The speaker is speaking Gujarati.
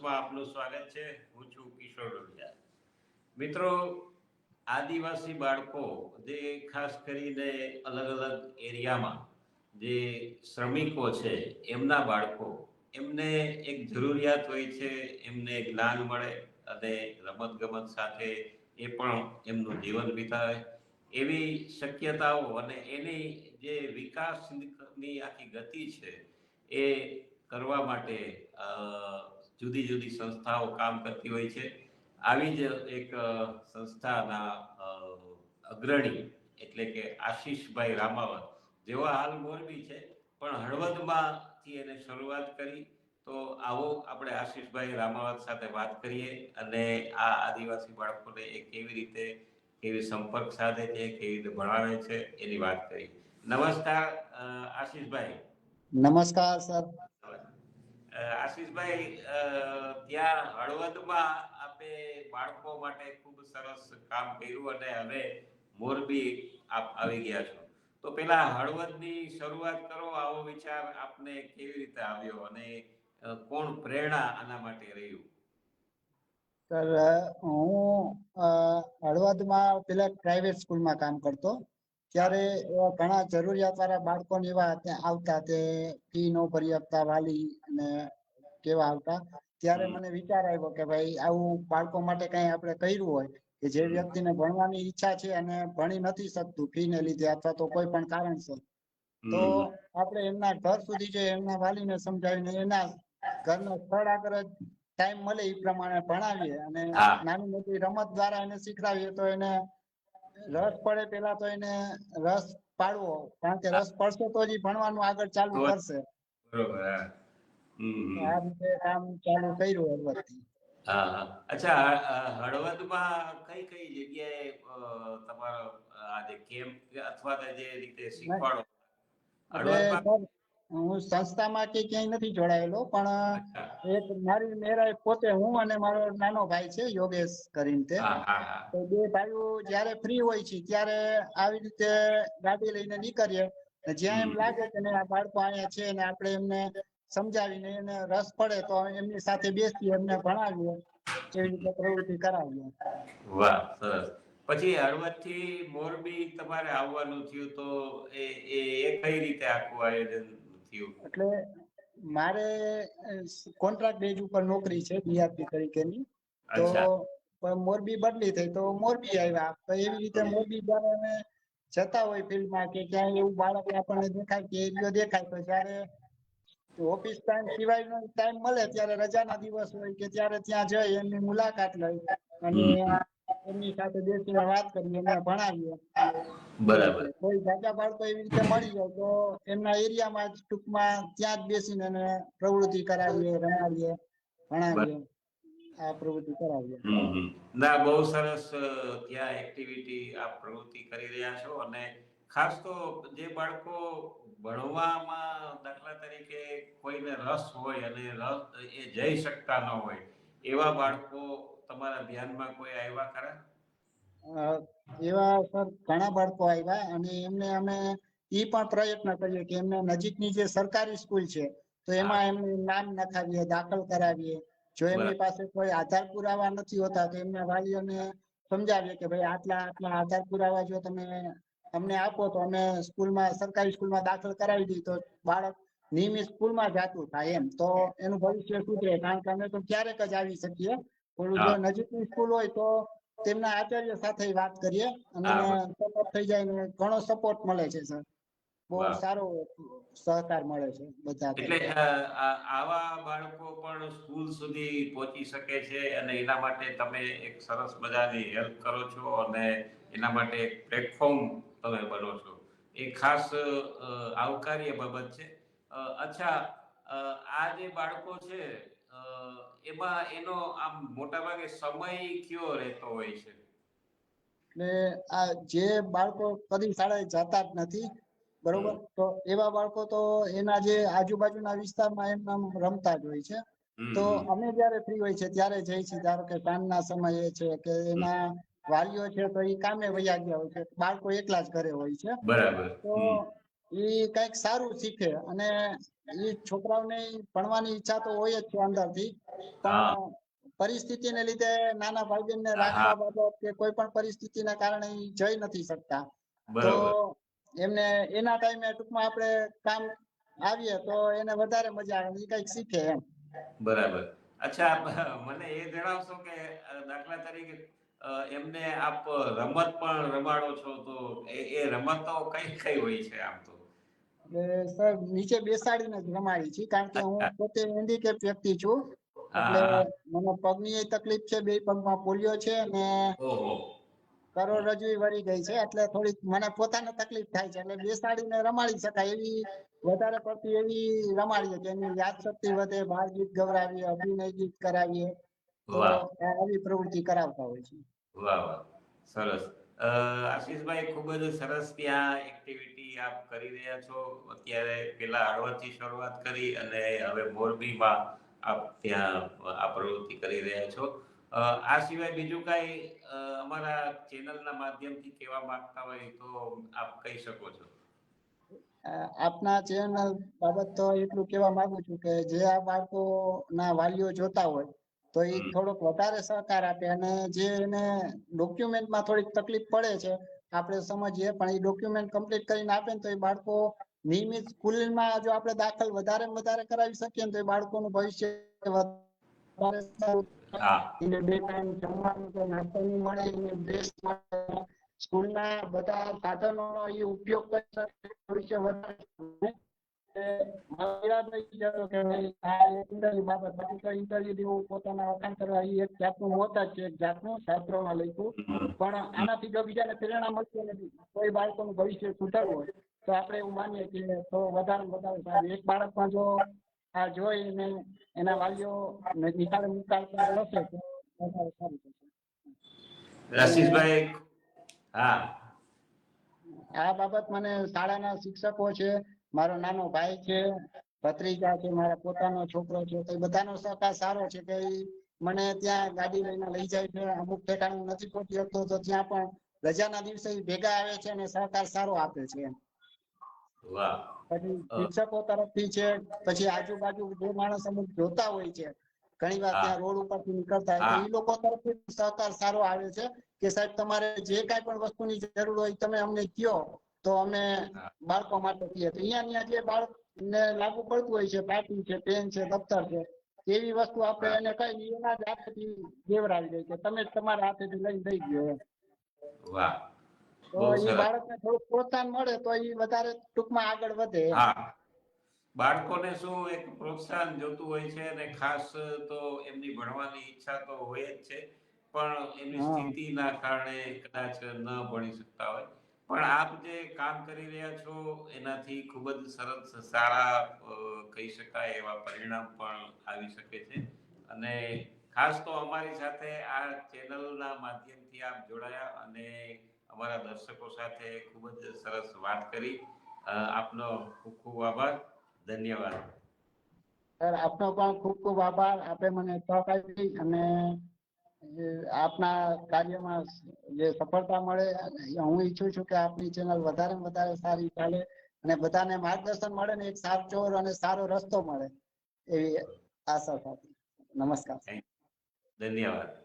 માં આપનું સ્વાગત છે. હું છું કિશોર ડોડિયા. મિત્રો, આદિવાસી બાળકો જે ખાસ કરીને અલગ અલગ એરિયામાં જે શ્રમિકો છે એમના બાળકો, એમને એક જરૂરિયાત હોય છે, એમને જ્ઞાન મળે અને રમતગમત સાથે એ પણ એમનું જીવન વિતાવે એવી શક્યતાઓ અને એની જે વિકાસની આખી ગતિ છે એ કરવા માટે જુદી જુદી સંસ્થાઓ કામ કરતી હોય છે. આવી જ એક સંસ્થાના અગ્રણી એટલે કે આશીષભાઈ રામાવત, જેઓ હાલ મોરબી છે પણ હળવદમાંથી એને શરૂઆત કરી. તો આવો આપણે આશીષભાઈ રામાવત સાથે વાત કરીએ અને આ આદિવાસી બાળકોને એ કેવી સંપર્ક સાધે છે, કેવી રીતે ભણાવે છે એની વાત કરી. નમસ્કાર આશીષભાઈ. નમસ્કાર સર. આશીષભાઈ, ત્યાં હળવદમાં આપે બાળકો માટે ખૂબ સરસ કામ કર્યું અને હવે મોરબી આપ આવી ગયા છો. તો પેલા હળવદની શરૂઆત કરો. આવો વિચાર આપને કેવી રીતે આવ્યો અને કોણ પ્રેરણા આના માટે રહ્યું? સર, હું હળવદમાં પેલા પ્રાઇવેટ સ્કૂલમાં કામ કરતો. ત્યારે ઘણા જરૂરિયાત વાળા બાળકો એવા આવતા તે ફી નો ભરી આપતા વાલી અને કેવા આવતા. ત્યારે મને વિચાર આવ્યો કે ભાઈ આવું બાળકો માટે કઈ આપણે કર્યું હોય કે જે વ્યક્તિને ભણવાની ઈચ્છા છે અને ભણી નથી શકતું ફી ને લીધે અથવા તો કોઈ પણ કારણસર, તો આપણે એમના ઘર સુધી જે એમના વાલીને સમજાવીને એના ઘરના સ્થળ આગળ ટાઈમ મળે એ પ્રમાણે ભણાવીએ અને નાની મોટી રમત દ્વારા એને શીખડાવીએ તો એને રસ પડે. પેલા તો એને રસ પાડવો, કારણ કે રસ પડશે તો જ ભણવાનું આગળ ચાલુ કરશે. બરોબર. આ રીતે કામ ચાલુ કર્યું હળવદથી. અચ્છા, હળવદમાં કઈ કઈ જગ્યાએ તમારો આ જે કેમ્પ અથવા જે રીતે શીખવાડો? હું સંસ્થામાં કે ક્યાંય નથી જોડાયેલો, પણ એક મારી મેરા પોતે હું અને મારો નાનો ભાઈ છે યોગેશ કરીને, તો બે ભાઈઓ જયારે ફ્રી હોય છે ત્યારે આવી રીતે ગાડી લઈને નીકળીએ. જ્યાં એમ લાગે કે આ બાળકો અહીંયા છે ને આપણે એમને સમજાવીને એને રસ પડે તો એમની સાથે બેસીએ, એમને ભણાવીએ, એવી રીતે પ્રવૃત્તિ કરાવીએ. વાહ, સરસ. પછી હળવદ થી મોરબી તમારે આવવાનું થયું, તો એ કઈ રીતે આખું આયોજન થયું? એટલે મારે કોન્ટ્રાક્ટ બેઝ ઉપર નોકરી છે બીઆરપી તરીકેની, તો મોરબી બદલી થઈ તો મોરબી આવ્યા. તો એવી રીતે મોરબી જયારે અમે જતા હોય ફિલ્ડમાં કે ક્યાંય એવું બાળક આપણને દેખાય કે એરિયો દેખાય, તો જયારે ઓફિસ ટાઈમ સિવાયનો ટાઈમ મળે ત્યારે રજાના દિવસ હોય કે ત્યારે ત્યાં જઈ એમની મુલાકાત લઈ અને એમની સાથે બેસીને વાત કરીએ અને ભણાવીએ. બરાબર. કોઈ જાજા બાળકો એવી રીતે મળી જાય તો એમના એરિયામાં જ ટૂંકમાં ત્યાં જ બેસીને એને પ્રવૃત્તિ કરાવીએ, રમાડીએ, ભણાવીએ, આ પ્રવૃત્તિ કરાવીએ. ના, બહુ સરસ. ત્યાં એક્ટિવિટી આ પ્રવૃત્તિ કરી રહ્યા છો અને ખાસ તો જે બાળકો ભણવામાં દાખલા તરીકે કોઈને રસ હોય અને રસ એ જઈ શકતા ન હોય એવા બાળકો તમારા ધ્યાનમાં કોઈ આવ્યા ખરા? એવા સર ઘણા બાળકો આવ્યા અને એમને અમે ઈ પણ પ્રયત્ન કરીએ કે એમને નજીકની જે સરકારી સ્કૂલ છે તો એમાં એમનું નામ નખાવીએ, દાખલ કરાવીએ. જો એમની પાસે કોઈ આધાર પુરાવા નથી હોતા તો એમના વાલીઓને સમજાવીએ કે ભાઈ આટલા આધાર પુરાવા જો તમે અમને આપો તો અમે સ્કૂલમાં, સરકારી સ્કૂલમાં દાખલ કરાવી દઈએ તો બાળક નિયમિત સ્કૂલમાં જતું થાય એમ, તો એનું ભવિષ્ય સુધરે. કારણ કે અમે તો ક્યારેક જ આવી શકીએ, પણ જો નજીકની સ્કૂલ હોય તો તેમના આચાર્ય સાથે વાત કરીએ અને સપોર્ટ થઈ જાય ને ઘણો સપોર્ટ મળે છે સર. બહુ સારો સહકાર મળે છે બધા. એટલે આવા બાળકો પણ સ્કૂલ સુધી પહોંચી શકે છે અને એના માટે તમે એક સરસ મજાની હેલ્પ કરો છો અને એના માટે એક પ્લેટફોર્મ તમે બનો છો. એ ખાસ આવકાર્ય બાબત છે. અચ્છા, આ જે બાળકો છે એમાં એનો આમ મોટા ભાગે સમય કયો રહેતો હોય છે? એટલે આ જે બાળકો કદી શાળાએ જતા જ નથી, બરોબર, તો એવા બાળકો તો એના જે આજુબાજુના વિસ્તારમાં એમના રમતા જ હોય છે. તો અમે જયારે ફ્રી હોય છે ત્યારે જઈ છીએ. ધારો કે સાંજના સમયે છે કે એના વાલીઓ છે તો એ કામે વયા ગયા હોય છે, બાળકો એકલા જ ઘરે હોય છે. બરાબર. તો એ કઈક સારું શીખે અને એ છોકરાઓને ભણવાની ઈચ્છા તો હોય જ છે અંદરથી, હા પણ પરિસ્થિતિને લીધે નાના ભાઈ બહેનને હા રાખવા બાબત કે કોઈ પણ પરિસ્થિતિના કારણે ઈ જઈ નથી શકતા. તો બરોબર એમને એના ટાઈમે ટૂંકમાં આપણે કામ આવીએ તો એને વધારે મજા આવે, એ કઈક શીખે એમ. બરાબર. અચ્છા મને એ જણાવશો કે દાખલા તરીકે એમને આપ રમત પણ રમાડો છો તો એ રમતો કઈ કઈ હોય છે આમ તો? એટલે સર નીચે બેસાડીને જ રમાડી છીએ, કારણ કે હું અચ્છા પોતે હેન્ડીકેપ વ્યક્તિ છું. હા એટલે હા મને પગની ય તકલીફ છે, બે પગમાં પોલિયો છે અને ઓહો કરોડરજ્જુ વળી ગઈ છે, એટલે થોડીક મને પોતાને તકલીફ થાય છે. એટલે બેસાડીને રમાડી શકાય એવી વધારે પડતી એવી રમાડીએ કે એની યાદશક્તિ વધે, બાળ ગીત ગવડાવીએ, અભિનય ગીત કરાવીએ, તો વાહ આવી પ્રવૃત્તિ કરાવતા હોય છે. વાહ વાહ સરસ. આશીષભાઈ ખૂબ જ સરસ ત્યાં એક્ટિવિટી આપ કરી રહ્યા છો. અત્યારે પેલા હળવદથી શરૂઆત કરી અને હવે મોરબીમાં આપ ત્યાં આ પ્રવૃત્તિ કરી રહ્યા છો. આ સિવાય બીજું કાંઈ અમારા ચેનલના માધ્યમથી કહેવા માંગતા હોય તો આપ કહી શકો છો. આપના ચેનલ બાબત તો એટલું કહેવા માંગુ છું કે જે આ બાળકો ના વાલીઓ જોતા હોય તો એ હમ. થોડોક વધારે સહકાર આપે, અને જે એને ડોક્યુમેન્ટમાં થોડીક તકલીફ પડે છે આપણે સમજીએ, પણ એ ડોક્યુમેન્ટ કમ્પ્લીટ કરીને આપે ને તો એ બાળકો નિયમિત સ્કૂલમાં જો આપણે દાખલ વધારે ને વધારે કરાવી શકીએ ને તો એ બાળકોનું ભવિષ્ય વધારે સારું થાય. હા એને બે ટાઈમ જમવાનું કે નાસ્તાની મળે, એને ડ્રેસ મળે, સ્કૂલના બધા સાધનોનો એ ઉપયોગ કરી શકે, ભવિષ્ય વધારે સારું. મારો ઈરાદો એ જ હતો કે આ ઇન્ટરવ્યુ બાબત, બાકી તો ઇન્ટરવ્યુ દેવું, પોતાના વખાણ કરવા એ એક જાતનું મોત જ છે, એક જાતનું શાસ્ત્રોમાં લખ્યું. હમ. પણ આનાથી જો બીજાને પ્રેરણા મળતી નથી, કોઈ બાળકોનું ભવિષ્ય સુધારવું હોય તો આપણે એવું માનીએ કે તો વધારે વધારે સારું. એક બાળકમાં જો આ જોઈને એના વાલીઓ નિશાળે મુકાવતા રહેશે તો વધારે સારું થશે. અને આશીષભાઈ હા આ બાબત મને શાળાના શિક્ષકો છે, મારો નાનો ભાઈ છે, ભત્રીજા છે, મારા પોતાનો છોકરો છે, તો બધાનો સહકાર સારો છે કે મને ત્યાં ગાડી લઈને લઈ જાય છે. અમુક ઠેકાણે નથી પહોંચી શકતો તો ત્યાં પણ રજાના દિવસે ભેગા આવે છે અને સહકાર સારો આપે છે. વાહ પછી અ, શિક્ષકો તરફથી છે, પછી આજુબાજુ જે માણસ અમુક જોતા હોય છે, ઘણી વાર હા ત્યાં રોડ ઉપરથી નીકળતા હોય તો હા એ લોકો તરફથી સહકાર સારો આવે છે કે સાહેબ તમારે જે કાંઈ પણ વસ્તુની જરૂર હોય તમે અમને કયો તો અમે હા બાળકો માટે કહીએ. તો અહીંયા જે બાળકને લાગુ પડતું હોય છે, પાટી છે, પેન છે, દફતર છે, એવી વસ્તુ આપણે હા એને કઈ એના જ હાથેથી દેવડાવી દઈએ કે તમે તમારા હાથેથી લઈને દઈ ગયો એમ. વાહ તો બહુ એ સરસ. બાળકને થોડુંક પ્રોત્સાહન મળે તો એ વધારે ટૂંકમાં આગળ વધે એમ. હા બાળકોને શું એક પ્રોત્સાહન જોતું હોય છે અને ખાસ તો એમની ભણવાની ઈચ્છા તો હોય જ છે, પણ એમની હા સ્થિતિના કારણે કદાચ ન ભણી શકતા હોય. પણ આપ જે કામ કરી રહ્યા છો એનાથી ખૂબ જ સરસ સારા કહી શકાય એવા પરિણામ પણ આવી શકે છે. અને ખાસ તો અમારી સાથે આ ચેનલના માધ્યમથી આપ જોડાયા અને અમારા દર્શકો સાથે ખૂબ જ સરસ વાત કરી. આપનો ખૂબ ખૂબ આભાર. ધન્યવાદ. સર આપનો પણ ખૂબ ખૂબ આભાર. આપે મને તક આપી અને આપના કાર્યમાં જે સફળતા મળે, હું ઈચ્છું છું કે આપની ચેનલ વધારે ને વધારે સારી ચાલે અને બધાને માર્ગદર્શન મળે ને એક સાચો અને સારો રસ્તો મળે એવી આશા સાથે. નમસ્કાર. ધન્યવાદ.